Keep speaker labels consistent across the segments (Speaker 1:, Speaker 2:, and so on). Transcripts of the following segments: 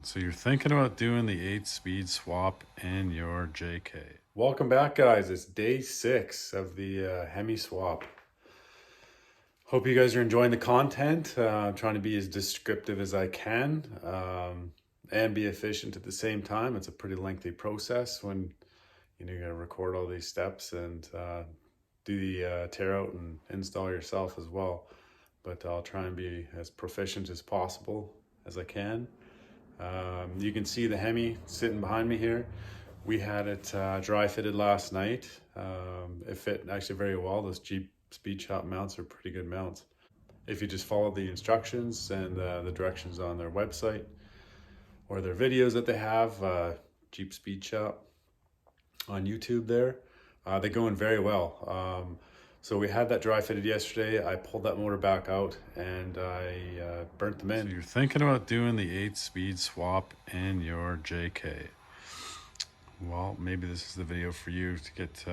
Speaker 1: So you're thinking about doing the 8-speed swap in your JK. Welcome back, guys. It's day 6 of the Hemi swap. Hope you guys are enjoying the content. I'm trying to be as descriptive as I can and be efficient at the same time. It's a pretty lengthy process when you're going to record all these steps and do the tear out and install yourself as well. But I'll try and be as proficient as possible as I can. You can see the Hemi sitting behind me here. We had it dry fitted last night. It fit actually very well. Those Jeep Speed Shop mounts are pretty good mounts. If you just follow the instructions and the directions on their website or their videos that they have, Jeep Speed Shop on YouTube there, they go in very well. So we had that dry fitted yesterday. I pulled that motor back out and I burnt them in. So you're thinking about doing the 8-speed swap in your JK. Well, maybe this is the video for you to get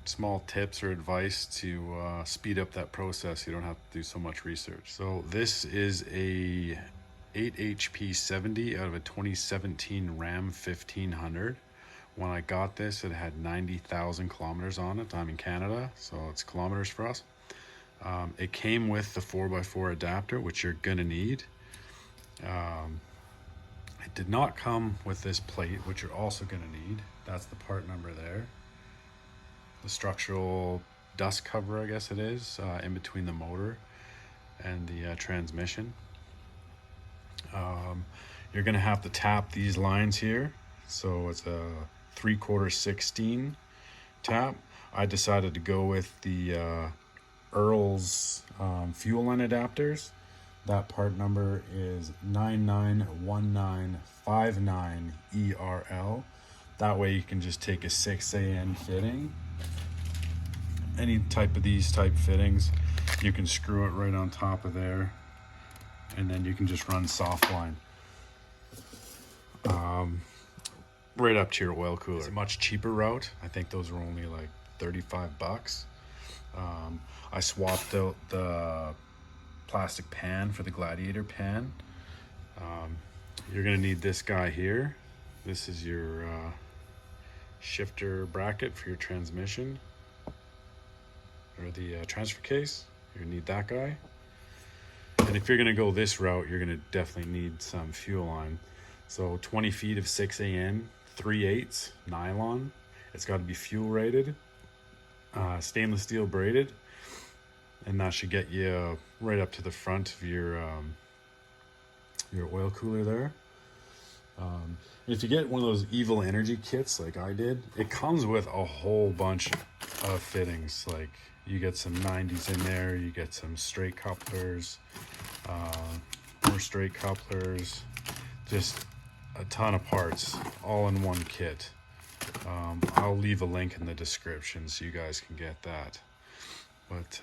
Speaker 1: small tips or advice to speed up that process. You don't have to do so much research. So this is a 8HP70 out of a 2017 Ram 1500. When I got this, it had 90,000 kilometers on it. I'm in Canada, so it's kilometers for us. It came with the 4x4 adapter, which you're gonna need. It did not come with this plate, which you're also gonna need. That's the part number there. The structural dust cover, I guess it is, in between the motor and the transmission. You're gonna have to tap these lines here. So it's a 3/4 16 tap. I decided to go with the Earl's fuel line adapters. That part number is 991959ERL. That way you can just take a 6AN fitting. Any type of these type fittings, you can screw it right on top of there, and then you can just run soft line right up to your oil cooler. It's a much cheaper route. I think those are only like 35 bucks. I swapped out the plastic pan for the Gladiator pan. You're gonna need this guy here. This is your shifter bracket for your transmission, or the transfer case. You're gonna need that guy. And if you're gonna go this route, you're gonna definitely need some fuel line. So 20 feet of 6AN, 3/8 nylon. It's got to be fuel rated, stainless steel braided, and that should get you right up to the front of your oil cooler there. If you get one of those Evil Energy kits like I did, it comes with a whole bunch of fittings. Like you get some 90s in there, you get some straight couplers, more straight couplers, just a ton of parts all in one kit. I'll leave a link in the description so you guys can get that. But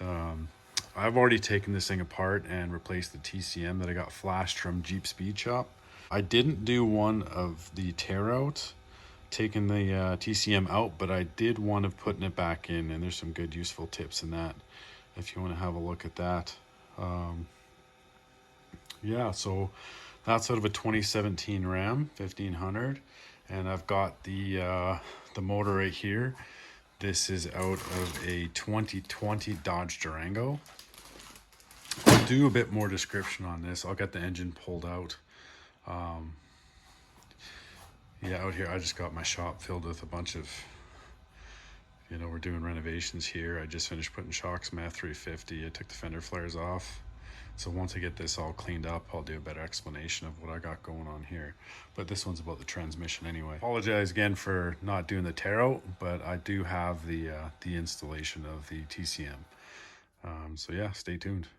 Speaker 1: I've already taken this thing apart and replaced the TCM that I got flashed from Jeep Speed Shop. I didn't do one of the tear out, taking the TCM out, but I did one of putting it back in, and there's some good useful tips in that if you want to have a look at that. Yeah, so that's out of a 2017 Ram 1500, and I've got the motor right here. This is out of a 2020 Dodge Durango. I'll do a bit more description on this. I'll get the engine pulled out. Yeah, out here I just got my shop filled with a bunch of, we're doing renovations here. I just finished putting shocks in my F350. I took the fender flares off. So once I get this all cleaned up, I'll do a better explanation of what I got going on here. But this one's about the transmission anyway. Apologize again for not doing the tear out, but I do have the installation of the TCM. So yeah, stay tuned.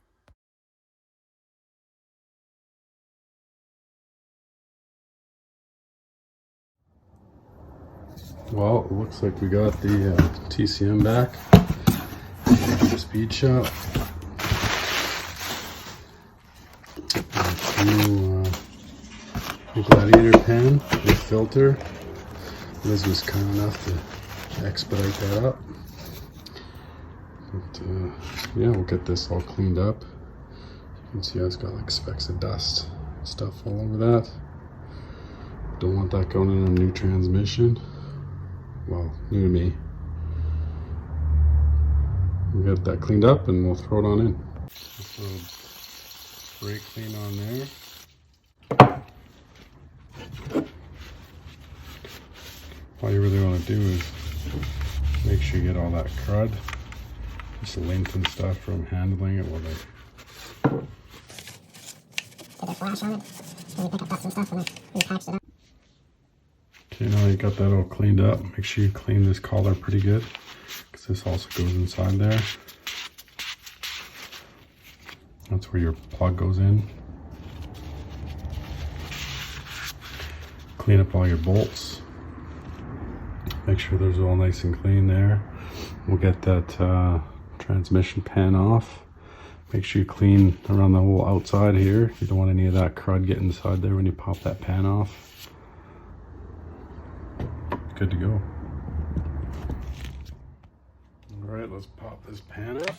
Speaker 1: Well, it looks like we got the TCM back. The Speed Shop. The Gladiator pan with filter. Liz was kind enough to expedite that up. But yeah, we'll get this all cleaned up. You can see it's got like specks of dust stuff all over that. Don't want that going in a new transmission. Well, new to me. We'll get that cleaned up and we'll throw it on in. Just a little brake clean on there. All you really want to do is make sure you get all that crud, just lint and stuff from handling it while they get a flash on it. And you pick up dust and stuff and then you patch it up. Okay, now you got that all cleaned up. Make sure you clean this collar pretty good, because this also goes inside there. That's where your plug goes in. Clean up all your bolts. Make sure those are all nice and clean there. We'll get that transmission pan off. Make sure you clean around the whole outside here. You don't want any of that crud getting inside there when you pop that pan off. Good to go. All right, let's pop this pan up.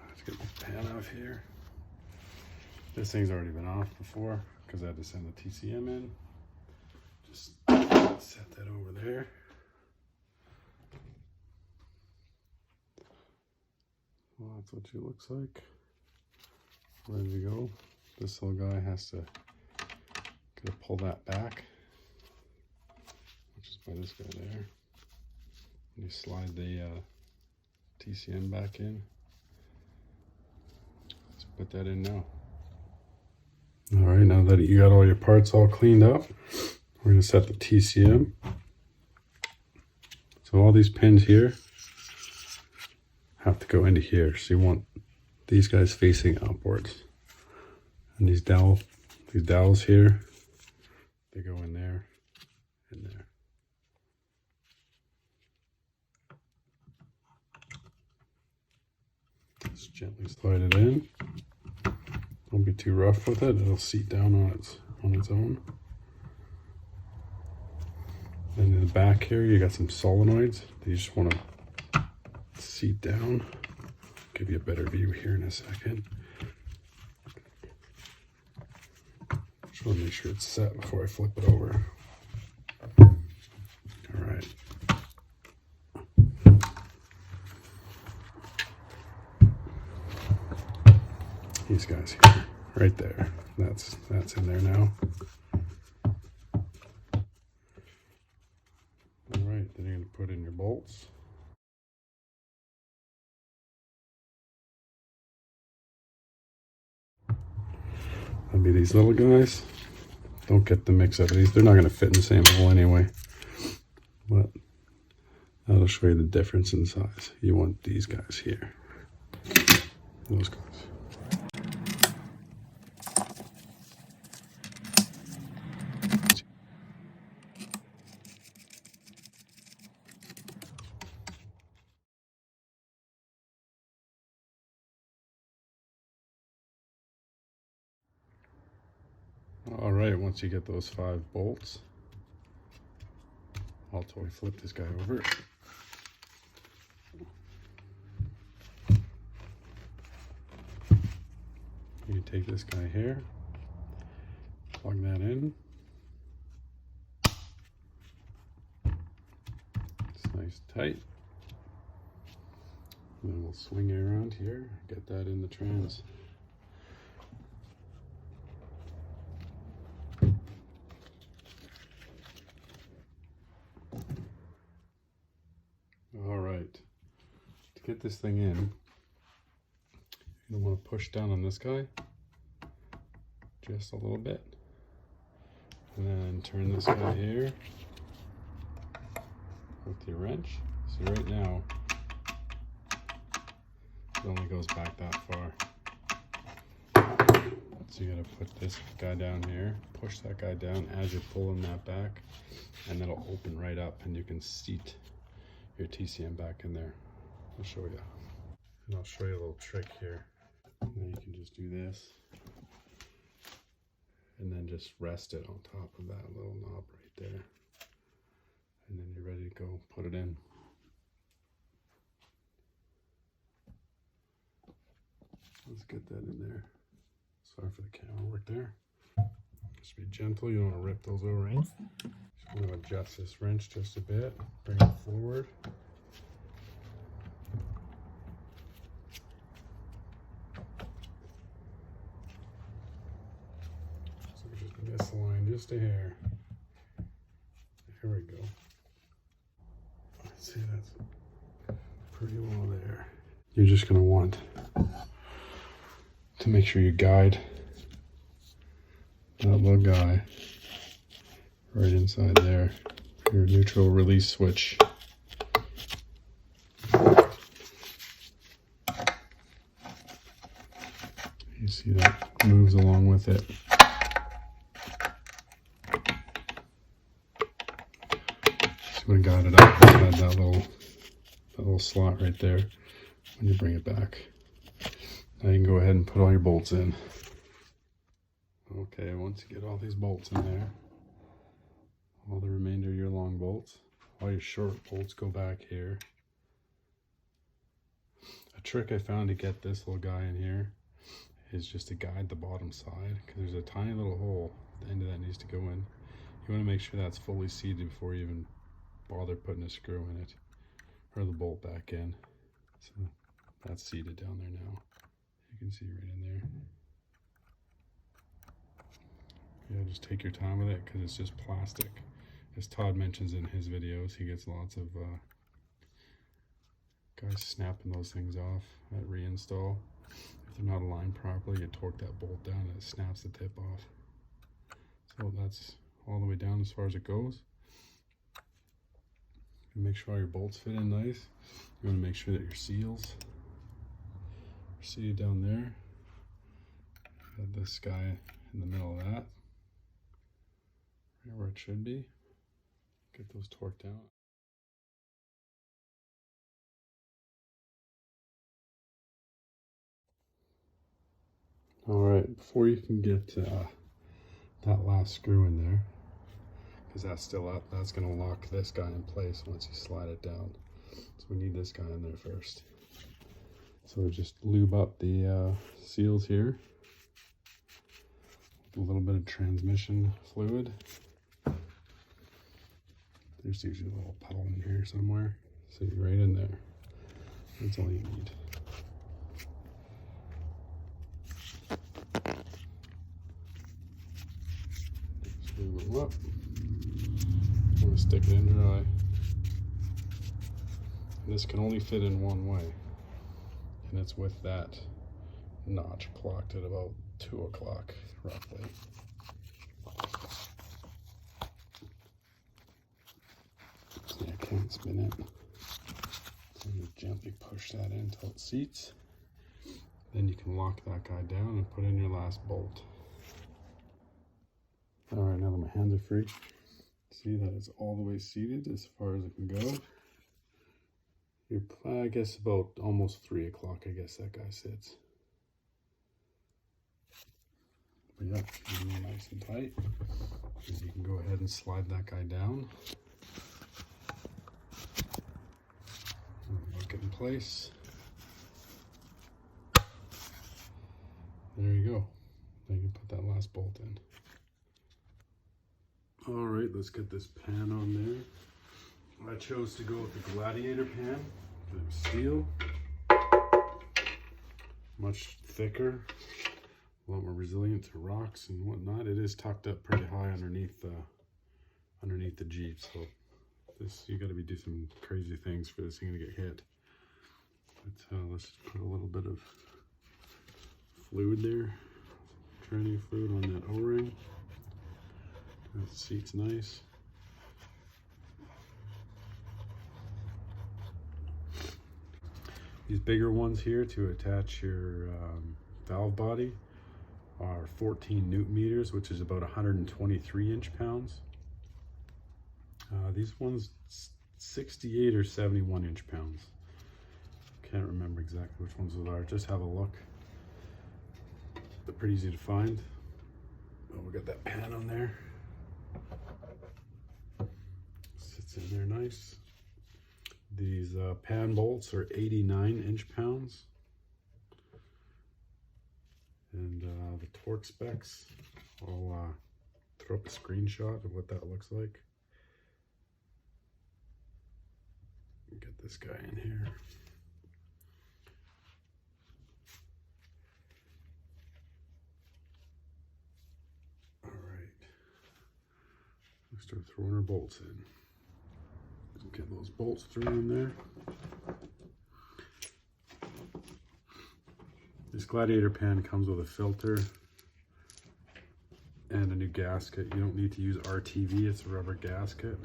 Speaker 1: Let's get this pan off here. This thing's already been off before because I had to send the TCM in. Just set that over there. Well, that's what she looks like. Ready to go. This little guy has to pull that back, which is by this guy there. And you slide the TCM back in. Let's put that in now. All right, now that you got all your parts all cleaned up, we're going to set the TCM. So all these pins here have to go into here. So you want these guys facing upwards. And these dowels here, they go in there and there. Just gently slide it in. Don't be too rough with it, it'll seat down on its own. And in the back here, you got some solenoids that you just want to seat down. I'll give you a better view here in a second. Just want to make sure it's set before I flip it over. All right. These guys here, right there. That's in there now. All right, then you're going to put in your bolts. That'll be these little guys. Don't get the mix up of these. They're not going to fit in the same hole anyway. But that'll show you the difference in size. You want these guys here. Those guys. All right, once you get those 5 bolts, I'll totally flip this guy over. You take this guy here, plug that in. It's nice and tight. And then we'll swing it around here, get that in the trans. All right, to get this thing in, you want to push down on this guy just a little bit, and then turn this guy here with your wrench. So right now, it only goes back that far. So you gotta put this guy down here, push that guy down as you're pulling that back, and it'll open right up and you can seat your TCM back in there. I'll show you. And I'll show you a little trick here. Now you can just do this and then just rest it on top of that little knob right there. And then you're ready to go put it in. Let's get that in there. Sorry for the camera work there. Just be gentle, you don't want to rip those O-rings. Just want to adjust this wrench just a bit, bring it forward. So we just misalign just a hair. Here we go. Let's see, that's pretty well there. You're just going to want to make sure you guide that little guy right inside there, your neutral release switch. You see that moves along with it. Just want to guide it up inside that little slot right there when you bring it back. Now you can go ahead and put all your bolts in. Okay, once you get all these bolts in there, all the remainder of your long bolts, all your short bolts go back here. A trick I found to get this little guy in here is just to guide the bottom side, because there's a tiny little hole at the end of that needs to go in. You want to make sure that's fully seated before you even bother putting a screw in it or the bolt back in. So that's seated down there now. You can see right in there. Yeah, just take your time with it because it's just plastic. As Todd mentions in his videos, he gets lots of guys snapping those things off at reinstall. If they're not aligned properly, you torque that bolt down and it snaps the tip off. So that's all the way down as far as it goes. You make sure all your bolts fit in nice. You want to make sure that your seals are seated down there. Got this guy in the middle of that. Right where it should be. Get those torqued out. Alright, before you can get that last screw in there, because that's still up, that's going to lock this guy in place once you slide it down. So we need this guy in there first. So we just lube up the seals here with a little bit of transmission fluid. There's usually a little puddle in here somewhere. So you're right in there. That's all you need. Just lube them up. I'm going to stick it in dry. And this can only fit in one way. And it's with that notch clocked at about 2 o'clock roughly. See, I can't spin it. So you gently push that in until it seats. Then you can lock that guy down and put in your last bolt. Alright, now that my hands are free, see that it's all the way seated as far as it can go. I guess about almost 3 o'clock, I guess that guy sits. But yeah, keep it nice and tight. And you can go ahead and slide that guy down. Lock it in place. There you go. Now you can put that last bolt in. All right, let's get this pan on there. I chose to go with the Gladiator pan. It was steel, much thicker, a lot more resilient to rocks and whatnot. It is tucked up pretty high underneath the Jeep, so this you got to be doing some crazy things for this thing to get hit. But let's put a little bit of fluid there, training fluid on that O-ring. That seat's nice. These bigger ones here to attach your valve body are 14 newton meters, which is about 123 inch-pounds. These ones 68 or 71 inch-pounds. Can't remember exactly which ones are. Just have a look. They're pretty easy to find. Oh, we got that pan on there. Sits in there nice. These pan bolts are 89 inch-pounds. the torque specs. I'll throw up a screenshot of what that looks like. Get this guy in here. All right, let's start throwing our bolts in. Get those bolts thrown in there. This Gladiator pan comes with a filter and a new gasket. You don't need to use RTV, it's a rubber gasket.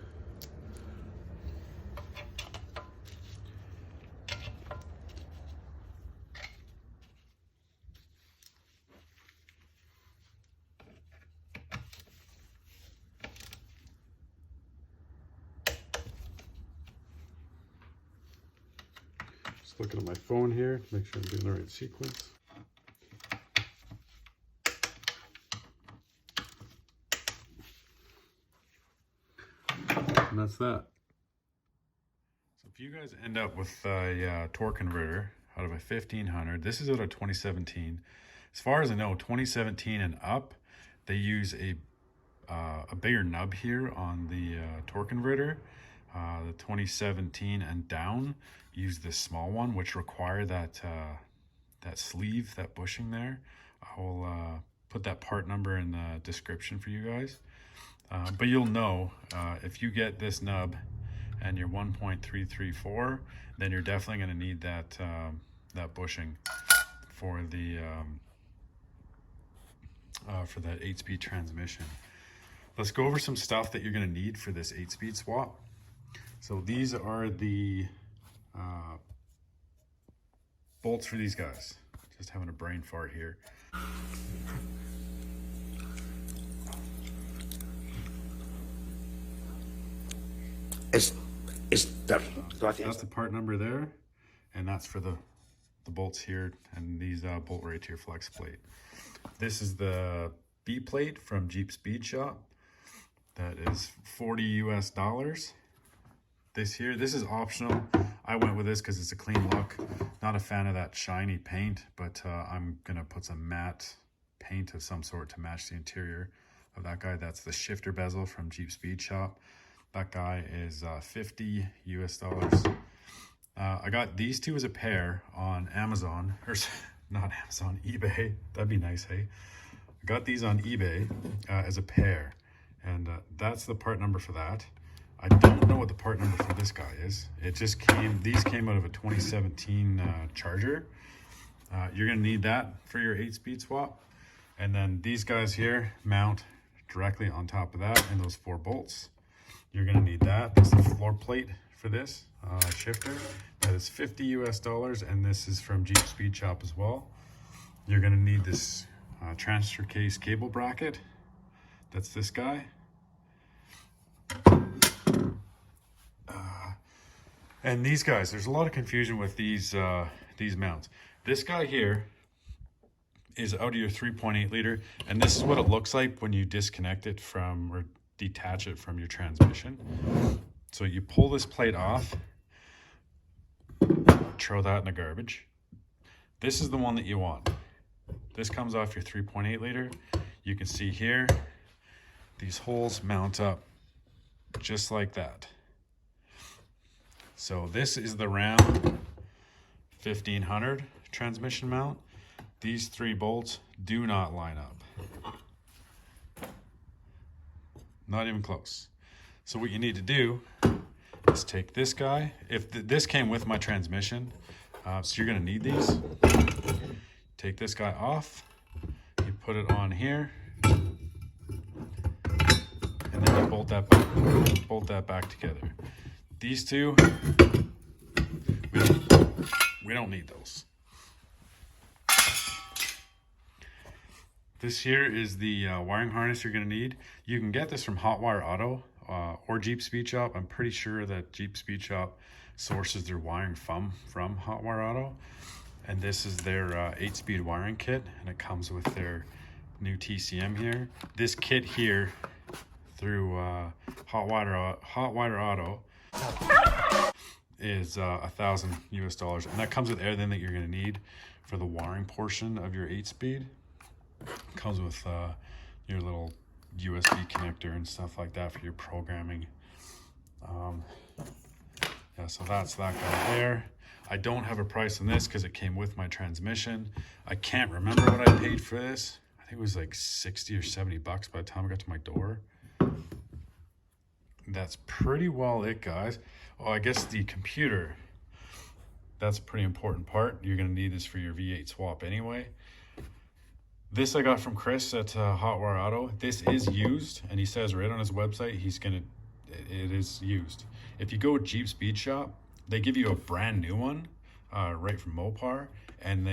Speaker 1: Just looking at my phone here to make sure I'm doing the right sequence. And that's that. So if you guys end up with a torque converter out of a 1500, this is out of 2017. As far as I know, 2017 and up, they use a bigger nub here on the torque converter. The 2017 and down use this small one, which require that that sleeve, that bushing there. I will put that part number in the description for you guys. But you'll know if you get this nub and you're 1.334, then you're definitely going to need that that bushing for the for that 8-speed transmission. Let's go over some stuff that you're going to need for this 8-speed swap. So these are the bolts for these guys. Just having a brain fart here. That's the part number there, and that's for the bolts here, and these bolt right here flex plate. This is the B plate from Jeep Speed Shop. That is $40 US. This is optional. I went with this because it's a clean look. Not a fan of that shiny paint, but I'm gonna put some matte paint of some sort to match the interior of that guy. That's the shifter bezel from Jeep Speed Shop. That guy is $50 US. I got these two as a pair on Amazon, or not Amazon, eBay. That'd be nice, hey? I got these on eBay as a pair, and that's the part number for that. I don't know what the part number for this guy is. It just came, these came out of a 2017 Charger. You're gonna need that for your 8-speed swap. And then these guys here mount directly on top of that, and those 4 bolts. You're gonna need that. That's the floor plate for this shifter. That is $50 US, and this is from Jeep Speed Shop as well. You're gonna need this transfer case cable bracket. That's this guy. And these guys, there's a lot of confusion with these mounts. This guy here is out of your 3.8 liter, and this is what it looks like when you disconnect it from, or detach it from your transmission. So you pull this plate off, throw that in the garbage. This is the one that you want. This comes off your 3.8 liter. You can see here, these holes mount up just like that. So this is the round 1500 transmission mount. These 3 bolts do not line up. Not even close. So what you need to do is take this guy. If this came with my transmission, so you're gonna need these. Take this guy off, you put it on here, and then you bolt that back together. These two, we don't need those. This here is the wiring harness you're going to need. You can get this from Hotwire Auto or Jeep Speed Shop. I'm pretty sure that Jeep Speed Shop sources their wiring from Hotwire Auto. And this is their 8-speed wiring kit, and it comes with their new TCM here. This kit here through Hotwire Auto is $1,000 US, and that comes with everything that you're going to need for the wiring portion of your 8-speed. Comes with your little USB connector and stuff like that for your programming. Yeah, so that's that guy there. I don't have a price on this because it came with my transmission. I can't remember what I paid for this. I think it was like 60 or 70 bucks by the time I got to my door. That's pretty well it, guys. Oh, I guess the computer, that's a pretty important part. You're gonna need this for your V8 swap anyway. This I got from Chris at Hotwire Auto. This is used, and he says right on his website, it is used. If you go Jeep Speed Shop, they give you a brand new one, right from Mopar, and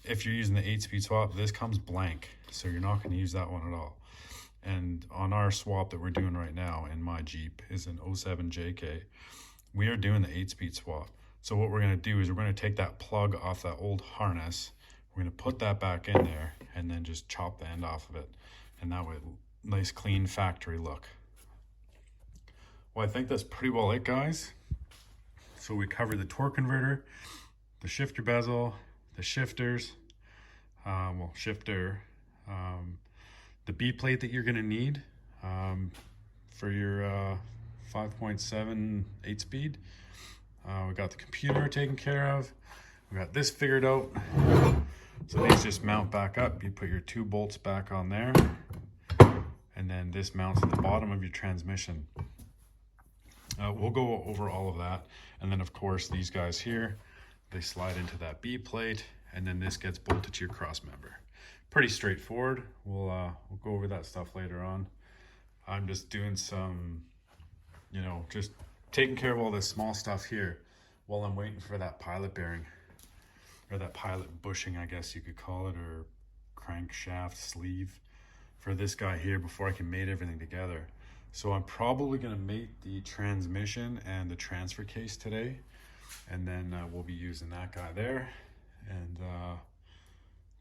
Speaker 1: if you're using the 8-speed swap, this comes blank, so you're not gonna use that one at all. And on our swap that we're doing right now in my Jeep is an 07 JK. We are doing the 8-speed swap. So what we're gonna do is we're gonna take that plug off that old harness, we're gonna put that back in there, and then just chop the end off of it. And that way, nice clean factory look. Well, I think that's pretty well it, guys. So we covered the torque converter, the shifter bezel, the shifters, the B plate that you're gonna need for your 5.7 8-speed. We got the computer taken care of. We got this figured out. So these just mount back up. You put your 2 bolts back on there, and then this mounts at the bottom of your transmission. We'll go over all of that. And then of course these guys here, they slide into that B plate, and then this gets bolted to your cross member. Pretty straightforward. We'll go over that stuff later on. I'm just doing some, just taking care of all this small stuff here while I'm waiting for that pilot bearing, or that pilot bushing, I guess you could call it, or crankshaft sleeve for this guy here before I can mate everything together. So I'm probably gonna mate the transmission and the transfer case today, and then we'll be using that guy there, and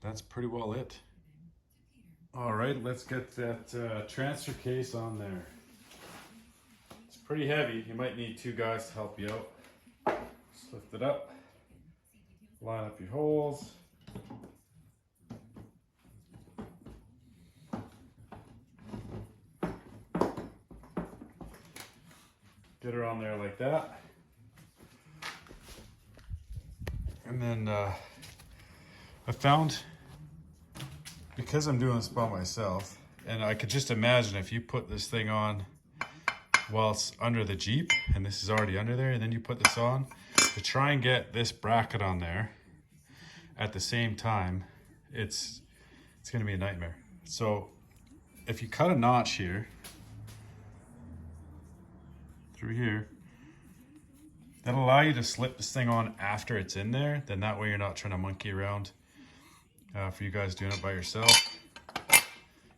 Speaker 1: that's pretty well it. All right, let's get that transfer case on there. It's pretty heavy. You might need 2 guys to help you out. Just lift it up, line up your holes. Get her on there like that. And then I found, because I'm doing this by myself, and I could just imagine if you put this thing on while it's under the Jeep, and this is already under there, and then you put this on, to try and get this bracket on there at the same time, it's gonna be a nightmare. So if you cut a notch here, through here, that'll allow you to slip this thing on after it's in there. Then that way you're not trying to monkey around for you guys doing it by yourself.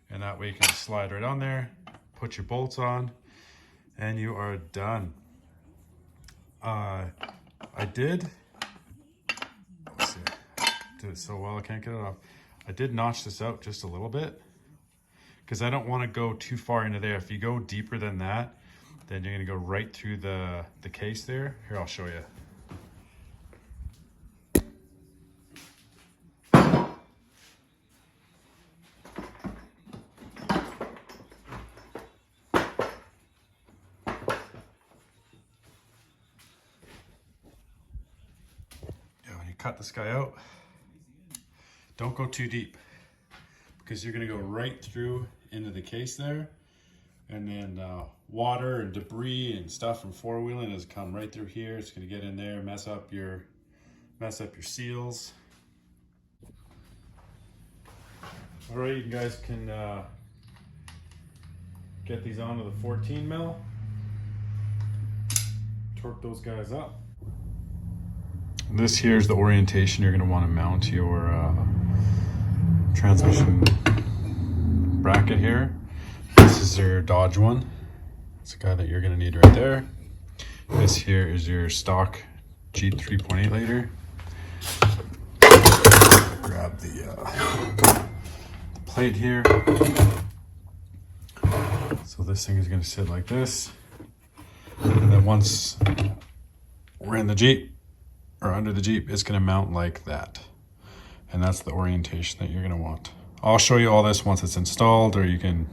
Speaker 1: And that way you can just slide right on there, put your bolts on, and you are done. I did, let's see, did it so well I can't get it off. I did notch this out just a little bit because I don't want to go too far into there. If you go deeper than that, then you're gonna go right through the case there. Here, I'll show you. Yeah, when you cut this guy out, don't go too deep because you're gonna go right through into the case there. And then water and debris and stuff from four-wheeling has come right through here. It's gonna get in there, mess up your seals. All right, you guys can get these onto the 14 mil. Torque those guys up. This here is the orientation you're gonna want to mount your transmission bracket here. This is your Dodge one. It's the guy that you're gonna need right there. This here is your stock Jeep 3.8 liter. Grab the plate here. So this thing is gonna sit like this. And then once we're in the Jeep, or under the Jeep, it's gonna mount like that. And that's the orientation that you're gonna want. I'll show you all this once it's installed, or I can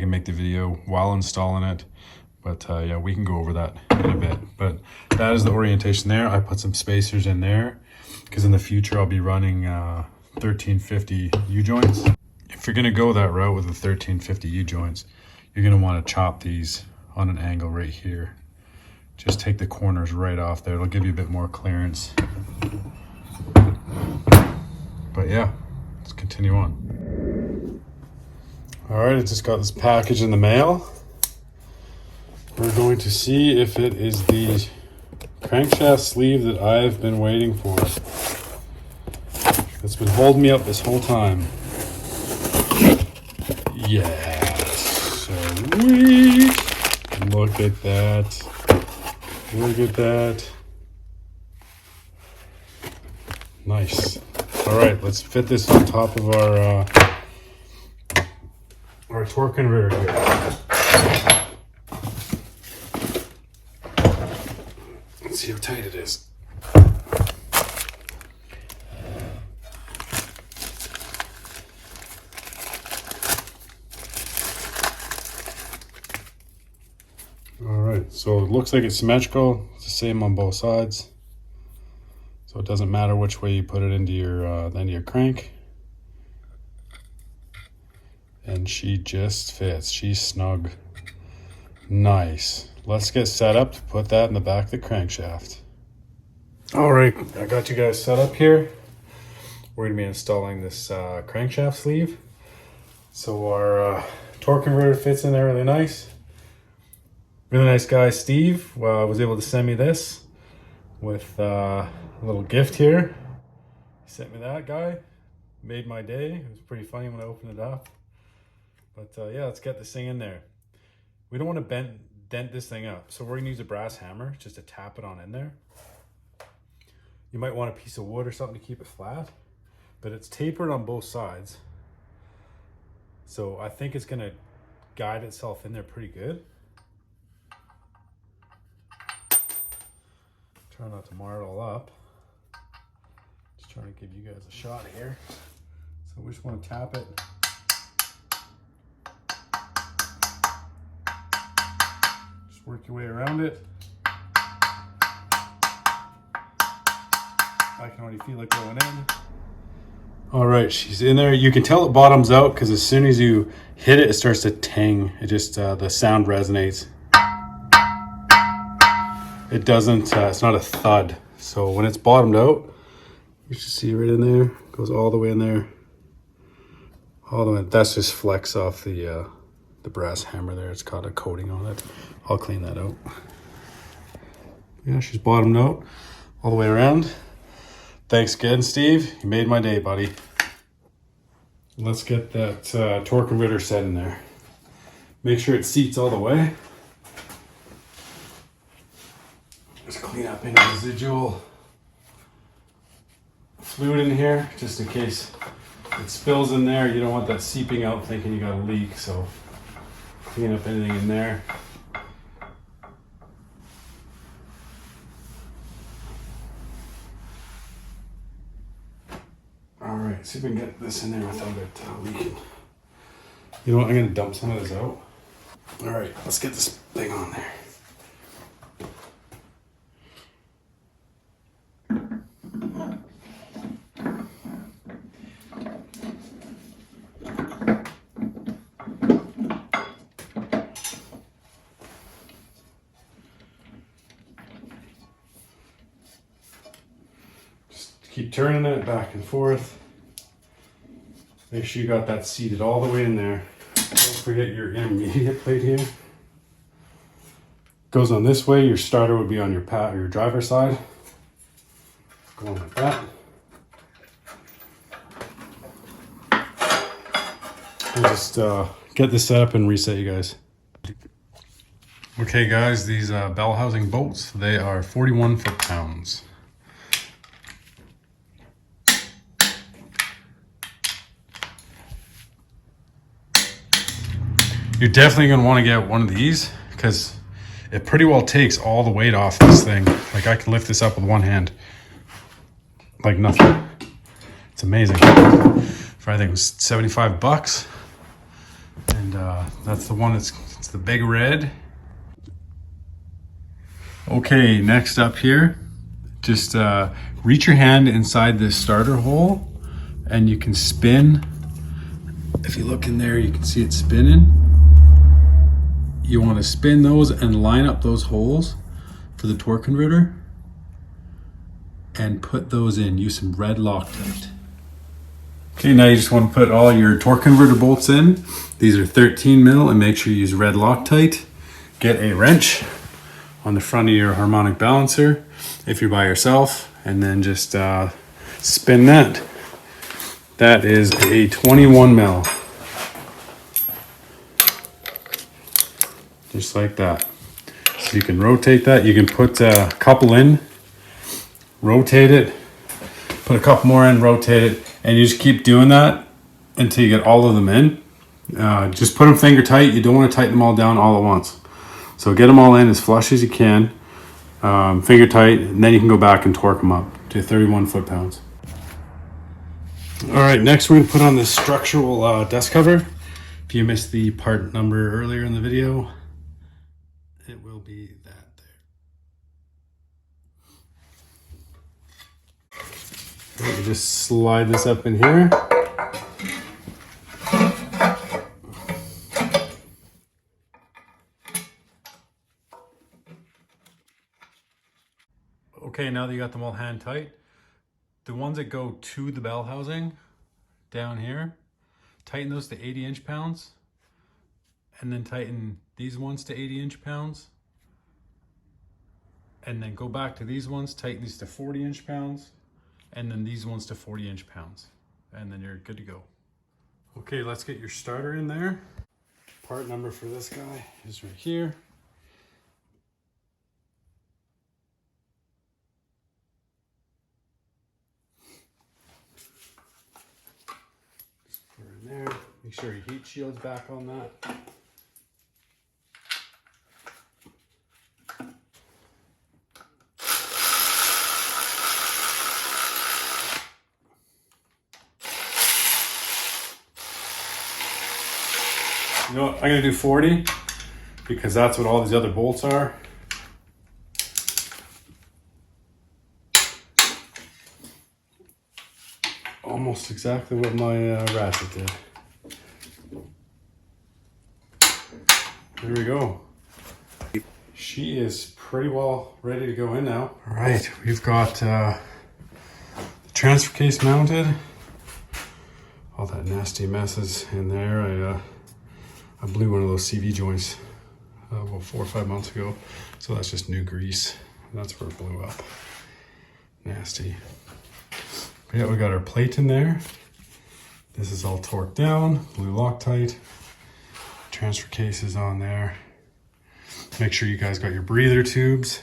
Speaker 1: make the video while installing it. But yeah, we can go over that in a bit. But that is the orientation there. I put some spacers in there because in the future I'll be running 1350 U-joints. If you're gonna go that route with the 1350 U-joints, you're gonna wanna chop these on an angle right here. Just take the corners right off there. It'll give you a bit more clearance. But yeah, let's continue on. All right, I just got this package in the mail. We're going to see if it is the crankshaft sleeve that I've been waiting for. It's been holding me up this whole time. Yes, sweet. Look at that. Look at that. Nice. All right, let's fit this on top of our torque converter here. Let's see how tight it is. All right, so it looks like it's symmetrical. It's the same on both sides. So it doesn't matter which way you put it into your crank. And she just fits. She's snug. Nice. Let's get set up to put that in the back of the crankshaft. All right, I got you guys set up here. We're gonna be installing this crankshaft sleeve. So our torque converter fits in there really nice. Really nice guy, Steve, was able to send me this with a little gift here. He sent me that guy. Made my day. It was pretty funny when I opened it up. But yeah, let's get this thing in there. We don't want to dent this thing up, so we're gonna use a brass hammer just to tap it on in there. You might want a piece of wood or something to keep it flat, but it's tapered on both sides. So I think it's gonna guide itself in there pretty good. Try not to mar it all up. Just trying to give you guys a shot here. So we just want to tap it. Just work your way around it. I can already feel it going in. All right, she's in there. You can tell it bottoms out because as soon as you hit it, it starts to tang. It just, the sound resonates. It doesn't, it's not a thud. So when it's bottomed out, you should see right in there, goes all the way in there. All the way, that's just flex off the brass hammer there. It's got a coating on it. I'll clean that out. Yeah, she's bottomed out all the way around. Thanks again, Steve. You made my day, buddy. Let's get that torque converter set in there. Make sure it seats all the way. Just clean up any residual fluid in here, just in case it spills in there. You don't want that seeping out thinking you got a leak, so clean up anything in there. All right, see if we can get this in there without it leaking. You know what, I'm gonna dump some of this out. All right, let's get this thing on there. Keep turning it back and forth. Make sure you got that seated all the way in there. Don't forget your intermediate plate here. Goes on this way. Your starter would be on your driver's side. Going like that. And just get this set up and reset you guys. Okay guys, these bell housing bolts, they are 41 foot-pounds. You're definitely going to want to get one of these because it pretty well takes all the weight off this thing. Like I can lift this up with one hand like nothing. It's amazing. For I think it was 75 bucks. And that's the one it's the big red. Okay, next up here, just reach your hand inside this starter hole and you can spin. If you look in there, you can see it spinning. You want to spin those and line up those holes for the torque converter and put those in. Use some red Loctite. Okay, now you just want to put all your torque converter bolts in. These are 13 mil and make sure you use red Loctite. Get a wrench on the front of your harmonic balancer if you're by yourself, and then just spin that. That is a 21 mil. Just like that. So you can rotate that. You can put a couple in, rotate it, put a couple more in, rotate it, and you just keep doing that until you get all of them in. Just put them finger tight. You don't want to tighten them all down all at once. So get them all in as flush as you can, finger tight, and then you can go back and torque them up to 31 foot-pounds. All right, next we're going to put on this structural dust cover. If you missed the part number earlier in the video, it will be that there. You just slide this up in here. Okay, now that you got them all hand tight, the ones that go to the bell housing down here, tighten those to 80 inch-pounds, and then tighten these ones to 80 inch-pounds, and then go back to these ones, tighten these to 40 inch-pounds, and then these ones to 40 inch-pounds, and then you're good to go. Okay, let's get your starter in there. Part number for this guy is right here. There. Make sure your heat shield's back on that. You know what, I'm gonna do 40 because that's what all these other bolts are. Almost exactly what my ratchet did. There we go. She is pretty well ready to go in now. All right, we've got the transfer case mounted. All that nasty mess is in there. I blew one of those CV joints about 4 or 5 months ago. So that's just new grease. That's where it blew up. Nasty. But yeah, we got our plate in there. This is all torqued down, blue Loctite. Transfer case is on there. Make sure you guys got your breather tubes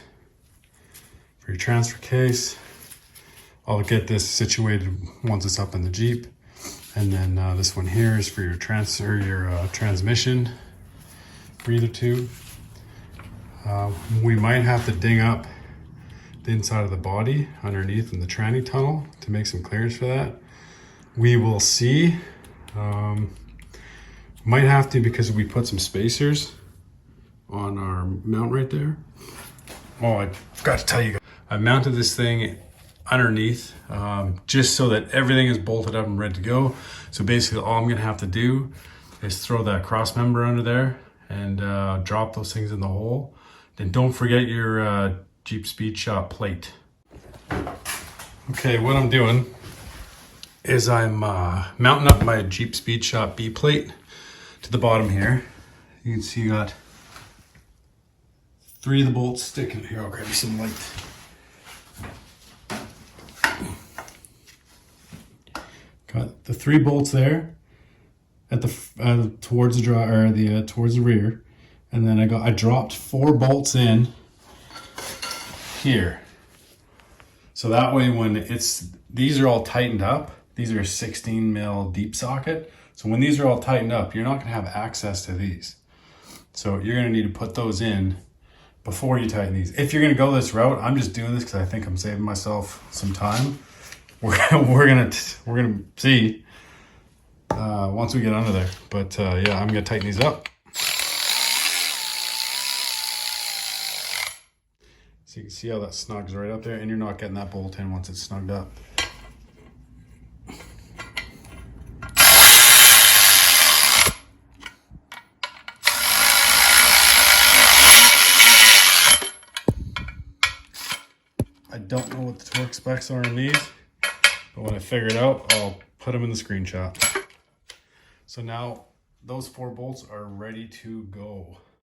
Speaker 1: for your transfer case. I'll get this situated once it's up in the Jeep. And then this one here is for your transmission breather tube. We might have to ding up the inside of the body underneath in the tranny tunnel to make some clearance for that. We will see. Might have to because we put some spacers on our mount right there. Oh, I forgot to tell you guys. I mounted this thing underneath just so that everything is bolted up and ready to go. So basically all I'm gonna have to do is throw that cross member under there and drop those things in the hole. Then don't forget your Jeep Speed Shop plate. Okay, what I'm doing is I'm mounting up my Jeep Speed Shop B plate to the bottom here. You can see you got 3 of the bolts sticking here. I'll grab you some light. Got the 3 bolts there at the towards the rear, and then I dropped 4 bolts in here. So that way when these are all tightened up, these are a 16 mil deep socket. So when these are all tightened up, you're not gonna have access to these. So you're gonna need to put those in before you tighten these. If you're gonna go this route, I'm just doing this because I think I'm saving myself some time. we're gonna see once we get under there. But yeah, I'm gonna tighten these up. So you can see how that snugs right up there, and you're not getting that bolt in once it's snugged up. I don't know what the torque specs are in these, but when I figure it out, I'll put them in the screenshot. So now those 4 bolts are ready to go.